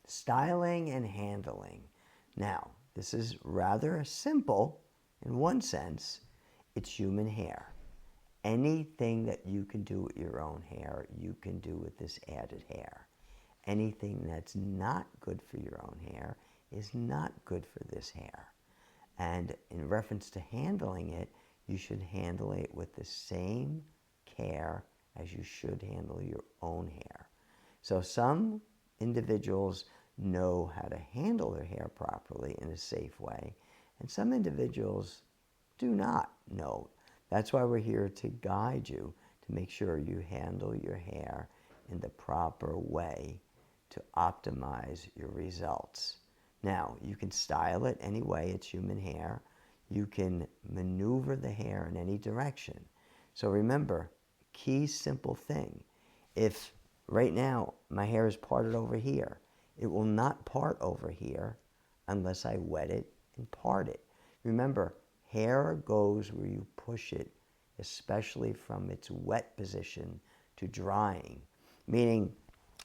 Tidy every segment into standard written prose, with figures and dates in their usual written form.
Styling and handling. Now, this is rather simple in one sense. It's human hair. Anything that you can do with your own hair, you can do with this added hair. Anything that's not good for your own hair is not good for this hair. And in reference to handling it, you should handle it with the same care as you should handle your own hair. So some individuals know how to handle their hair properly in a safe way, and some individuals do not know. That's why we're here to guide you to make sure you handle your hair in the proper way to optimize your results. Now, you can style it any way. It's human hair. You can maneuver the hair in any direction. So remember, key simple thing. If right now my hair is parted over here, it will not part over here unless I wet it and part it. Remember, hair goes where you push it, especially from its wet position to drying. Meaning,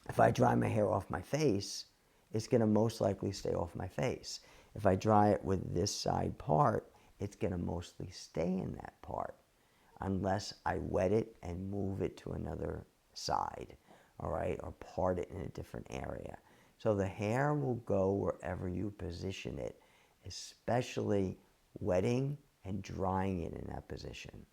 if I dry my hair off my face, it's going to most likely stay off my face. If I dry it with this side part, it's going to mostly stay in that part unless I wet it and move it to another side, all right, or part it in a different area. So the hair will go wherever you position it, especially wetting and drying it in that position.